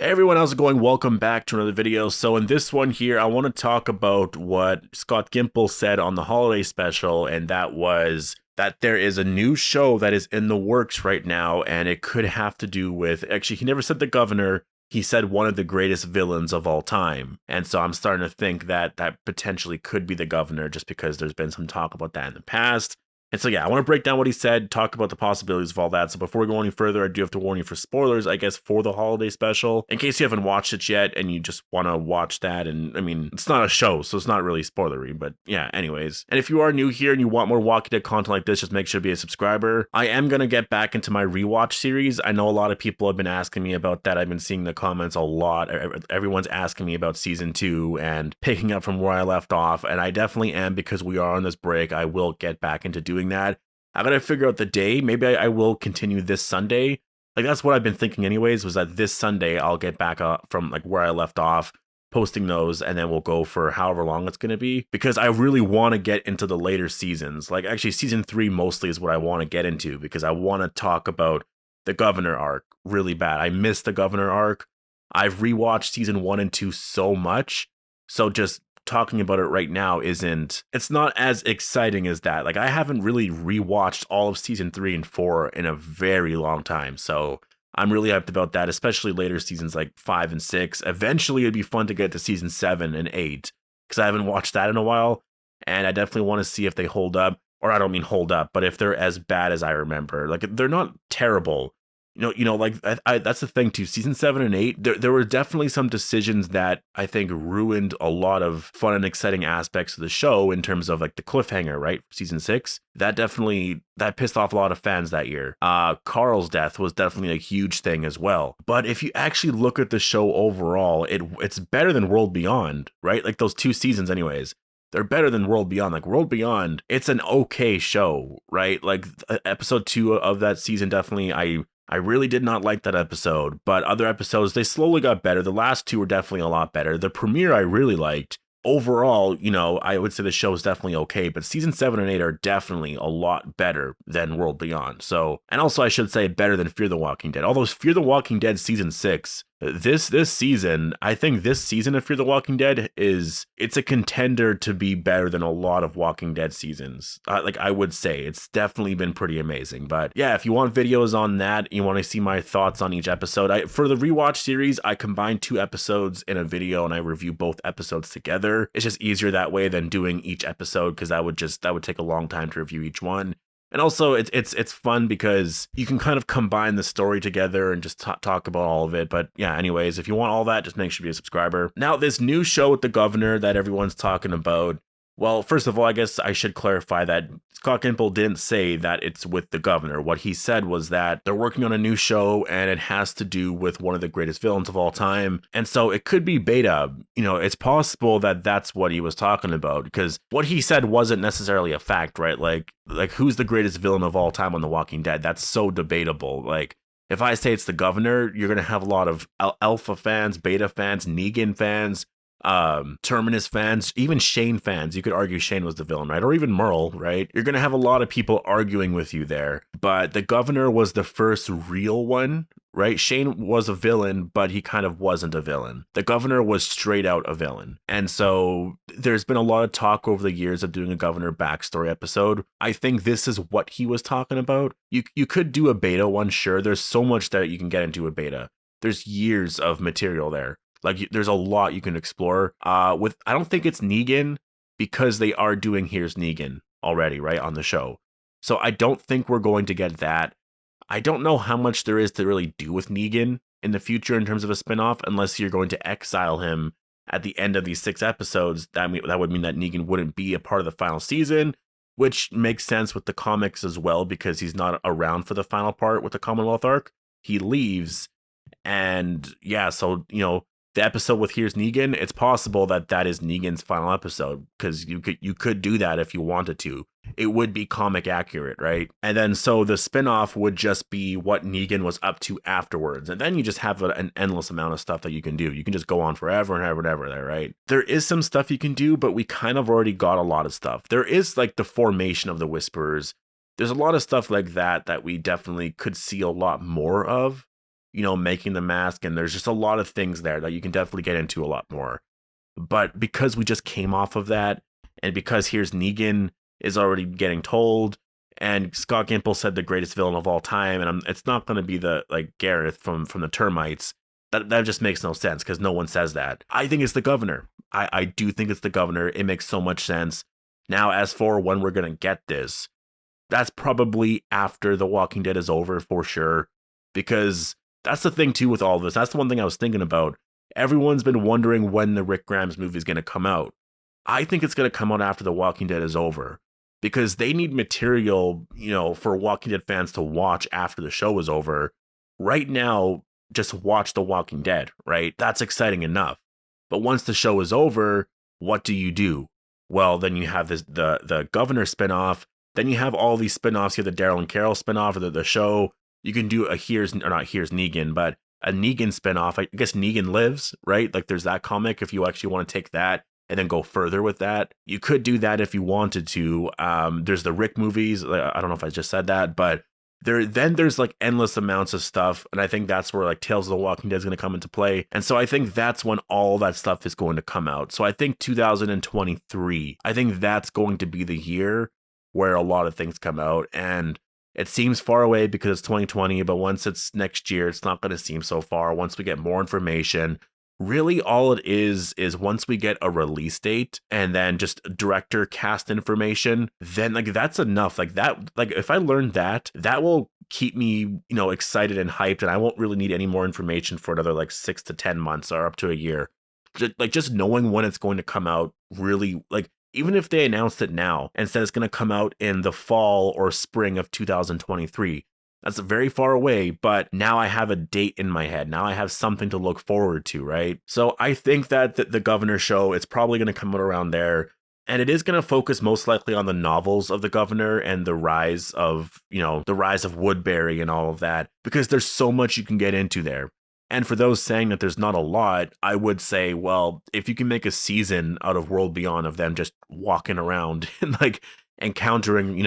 Hey everyone, how's it going? Welcome back to another video. So in this one here, I want to talk about what Scott Gimple said on the holiday special, and that was that there is a new show that is in the works right now, and it could have to do with, actually, he never said the governor, he said one of the greatest villains of all time. And so I'm starting to think that that potentially could be the governor, just because there's been some talk about that in the past. And so, yeah, I want to break down what he said, talk about the possibilities of all that. So before we go any further, I do have to warn you for spoilers, I guess, for the holiday special. In case you haven't watched it yet and you just want to watch that. And I mean, it's not a show, so it's not really spoilery. But yeah, anyways. And if you are new here and you want more Walking Dead content like this, just make sure to be a subscriber. I am going to get back into my Rewatch series. I know a lot of people have been asking me about that. I've been seeing the comments a lot. Everyone's asking me about season 2 and picking up from where I left off. And I definitely am, because we are on this break. I will get back into doing that. I gotta figure out the day. Maybe I will continue this Sunday. Like, that's what I've been thinking anyways, was that this Sunday I'll get back from like where I left off, posting those, and then we'll go for however long it's gonna be, because I really want to get into the later seasons. Like, actually, season 3 mostly is what I want to get into, because I want to talk about the governor arc really bad. I missed the governor arc. I've rewatched season 1 and 2 so much, so just talking about it right now it's not as exciting as that. Like, I haven't really rewatched all of season 3 and 4 in a very long time, so I'm really hyped about that, especially later seasons like 5 and 6. Eventually it'd be fun to get to season 7 and 8, because I haven't watched that in a while, and I definitely want to see if they hold up. Or I don't mean hold up, but if they're as bad as I remember. Like, they're not terrible. Like, that's the thing too. Season 7 and 8, there were definitely some decisions that I think ruined a lot of fun and exciting aspects of the show, in terms of like the cliffhanger, right? Season 6, that pissed off a lot of fans that year. Carl's death was definitely a huge thing as well. But if you actually look at the show overall, it's better than World Beyond, right? Like, those 2 seasons anyways. They're better than World Beyond. Like, World Beyond, it's an okay show, right? Like, episode 2 of that season, definitely, I really did not like that episode, but other episodes, they slowly got better. The last 2 were definitely a lot better. The premiere I really liked. Overall, I would say the show is definitely okay, but season 7 and 8 are definitely a lot better than World Beyond. So, and also I should say better than Fear the Walking Dead. Although Fear the Walking Dead season 6, this season, I think this season of Fear the Walking Dead it's a contender to be better than a lot of Walking Dead seasons. Like, I would say it's definitely been pretty amazing. But yeah, if you want videos on that, you want to see my thoughts on each episode, for the Rewatch series, I combine 2 episodes in a video and I review both episodes together. It's just easier that way than doing each episode, because that would take a long time to review each one. And also, it's fun because you can kind of combine the story together and just talk about all of it. But yeah, anyways, if you want all that, just make sure to be a subscriber. Now, this new show with the governor that everyone's talking about, well, first of all, I guess I should clarify that Scott Gimple didn't say that it's with the governor. What he said was that they're working on a new show and it has to do with one of the greatest villains of all time. And so it could be beta. It's possible that that's what he was talking about, because what he said wasn't necessarily a fact, right? Like who's the greatest villain of all time on The Walking Dead? That's so debatable. Like, if I say it's the governor, you're going to have a lot of Alpha fans, Beta fans, Negan fans, Terminus fans, even Shane fans. You could argue Shane was the villain, right? Or even Merle, right? You're gonna have a lot of people arguing with you there. But the governor was the first real one, right? Shane was a villain, but he kind of wasn't a villain. The governor was straight out a villain. And so there's been a lot of talk over the years of doing a governor backstory episode. I think this is what he was talking about. You could do a beta one, sure. There's so much that you can get into a beta. There's years of material there. Like, there's a lot you can explore. I don't think it's Negan, because they are doing Here's Negan already, right, on the show. So I don't think we're going to get that. I don't know how much there is to really do with Negan in the future in terms of a spinoff, unless you're going to exile him at the end of these 6 episodes. That would mean that Negan wouldn't be a part of the final season, which makes sense with the comics as well, because he's not around for the final part with the Commonwealth arc. He leaves, and yeah, so, the episode with Here's Negan, it's possible that that is Negan's final episode, because you could do that if you wanted to. It would be comic accurate, right? And then so the spinoff would just be what Negan was up to afterwards. And then you just have an endless amount of stuff that you can do. You can just go on forever and ever and ever there, right? There is some stuff you can do, but we kind of already got a lot of stuff. There is like the formation of the Whisperers. There's a lot of stuff like that we definitely could see a lot more of. making the mask, and there's just a lot of things there that you can definitely get into a lot more. But because we just came off of that, and because here's Negan is already getting told, and Scott Gimple said the greatest villain of all time, and it's not going to be the Gareth from the Termites. That just makes no sense because no one says that. I think it's the governor. I do think it's the governor. It makes so much sense. Now, as for when we're going to get this, that's probably after The Walking Dead is over for sure. Because that's the thing too with all this. That's the one thing I was thinking about. Everyone's been wondering when the Rick Grimes movie is going to come out. I think it's going to come out after The Walking Dead is over. Because they need material, for Walking Dead fans to watch after the show is over. Right now, just watch The Walking Dead, right? That's exciting enough. But once the show is over, what do? Well, then you have the Governor spinoff. Then you have all these spinoffs. You have the Daryl and Carol spinoff of the show. You can do Here's Negan, but a Negan spinoff. I guess Negan Lives, right? Like there's that comic if you actually want to take that and then go further with that. You could do that if you wanted to. There's the Rick movies. I don't know if I just said that, but there's like endless amounts of stuff, and I think that's where like Tales of the Walking Dead is going to come into play. And so I think that's when all that stuff is going to come out. So I think 2023, I think that's going to be the year where a lot of things come out. And it seems far away because it's 2020, but once it's next year, it's not going to seem so far. Once we get more information, really all it is once we get a release date and then just director cast information, then like that's enough. Like that, like if I learn that will keep me, excited and hyped, and I won't really need any more information for another like 6 to 10 months or up to a year. Just knowing when it's going to come out, really, like even if they announced it now and said it's going to come out in the fall or spring of 2023, that's very far away, but now I have a date in my head. Now I have something to look forward to, right? So I think that the Governor show, it's probably going to come out around there. And it is going to focus most likely on the novels of the Governor and the rise of Woodbury and all of that, because there's so much you can get into there. And for those saying that there's not a lot, I would say, well, if you can make a season out of World Beyond of them just walking around and like encountering,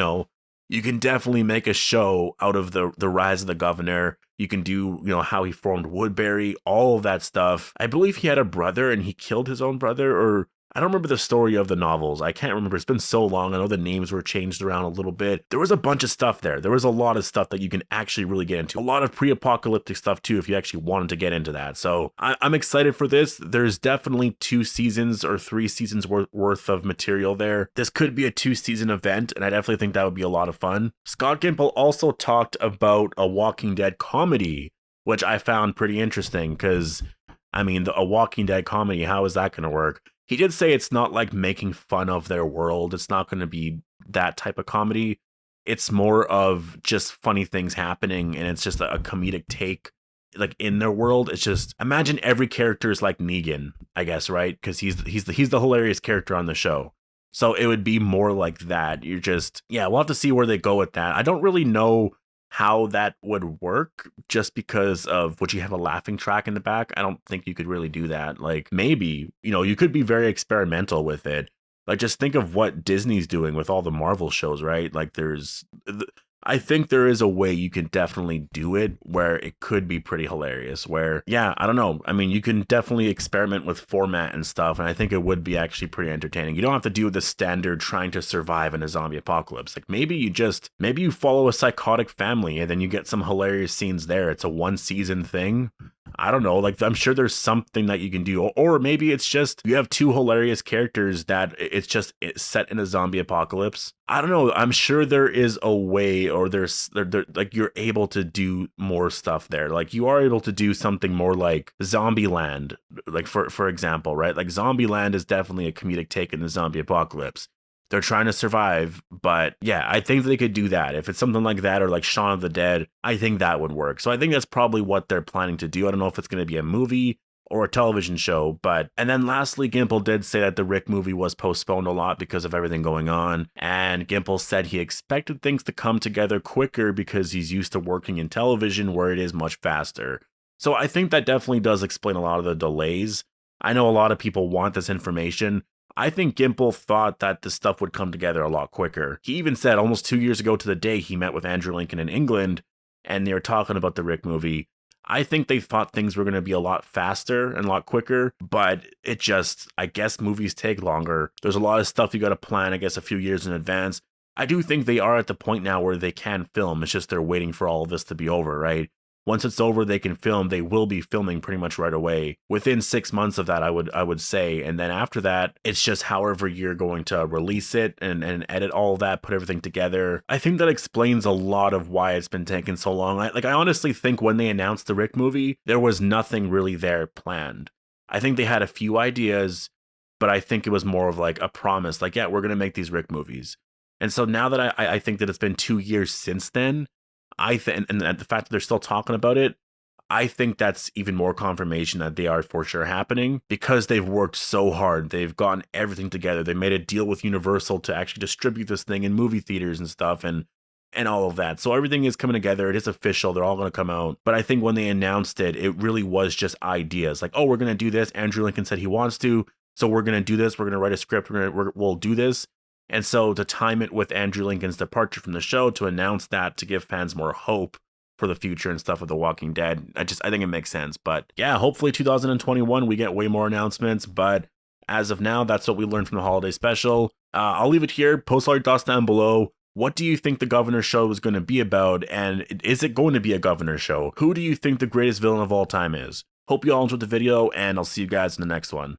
you can definitely make a show out of the rise of the Governor. You can do, how he formed Woodbury, all of that stuff. I believe he had a brother and he killed his own brother, or I don't remember the story of the novels. I can't remember. It's been so long. I know the names were changed around a little bit. There was a bunch of stuff there. There was a lot of stuff that you can actually really get into. A lot of pre-apocalyptic stuff too, if you actually wanted to get into that. So I'm excited for this. There's definitely 2 seasons or 3 seasons worth of material there. This could be a 2-season event, and I definitely think that would be a lot of fun. Scott Gimple also talked about a Walking Dead comedy, which I found pretty interesting because, a Walking Dead comedy, how is that going to work? He did say it's not like making fun of their world. It's not going to be that type of comedy. It's more of just funny things happening, and it's just a comedic take like in their world. It's just, imagine every character is like Negan, I guess, right? Because he's the hilarious character on the show. So it would be more like that. You're just, we'll have to see where they go with that. I don't really know how that would work just because of, would you have a laughing track in the back? I don't think you could really do that. Like maybe, you could be very experimental with it. Like just think of what Disney's doing with all the Marvel shows, right? Like I think there is a way you can definitely do it where it could be pretty hilarious, where, I don't know. You can definitely experiment with format and stuff, and I think it would be actually pretty entertaining. You don't have to do the standard trying to survive in a zombie apocalypse. Like maybe you follow a psychotic family and then you get some hilarious scenes there. It's a 1-season thing. I don't know, like I'm sure there's something that you can do, or maybe it's just you have 2 hilarious characters that it's set in a zombie apocalypse. I don't know. I'm sure there is a way, or there's like you're able to do more stuff there. Like you are able to do something more like Zombieland, like for example, right? Like Zombieland is definitely a comedic take in the zombie apocalypse. They're trying to survive, but I think they could do that. If it's something like that, or like Shaun of the Dead, I think that would work. So I think that's probably what they're planning to do. I don't know if it's going to be a movie or a television show, and then lastly, Gimple did say that the Rick movie was postponed a lot because of everything going on. And Gimple said he expected things to come together quicker because he's used to working in television where it is much faster. So I think that definitely does explain a lot of the delays. I know a lot of people want this information. I think Gimple thought that this stuff would come together a lot quicker. He even said almost 2 years ago to the day he met with Andrew Lincoln in England, and they were talking about the Rick movie. I think they thought things were going to be a lot faster and a lot quicker, but it just, I guess movies take longer. There's a lot of stuff you got to plan, I guess, a few years in advance. I do think they are at the point now where they can film. It's just they're waiting for all of this to be over, right? Once it's over, they can film. They will be filming pretty much right away. Within 6 months of that, I would say. And then after that, it's just however you're going to release it and edit all of that, put everything together. I think that explains a lot of why it's been taking so long. I honestly think when they announced the Rick movie, there was nothing really there planned. I think they had a few ideas, but I think it was more of like a promise. Like, yeah, we're going to make these Rick movies. And so now that I think that it's been 2 years since then, I think, and the fact that they're still talking about it, I think that's even more confirmation that they are for sure happening because they've worked so hard. They've gotten everything together. They made a deal with Universal to actually distribute this thing in movie theaters and stuff and all of that. So everything is coming together. It is official. They're all going to come out. But I think when they announced it, it really was just ideas. Like, oh, we're going to do this. Andrew Lincoln said he wants to. So we're going to do this. We're going to write a script. We'll do this. And so to time it with Andrew Lincoln's departure from the show, to announce that, to give fans more hope for the future and stuff of The Walking Dead, I think it makes sense. But yeah, hopefully 2021, we get way more announcements. But as of now, that's what we learned from the holiday special. I'll leave it here. Post all your thoughts down below. What do you think the Governor show is going to be about? And is it going to be a Governor show? Who do you think the greatest villain of all time is? Hope you all enjoyed the video, and I'll see you guys in the next one.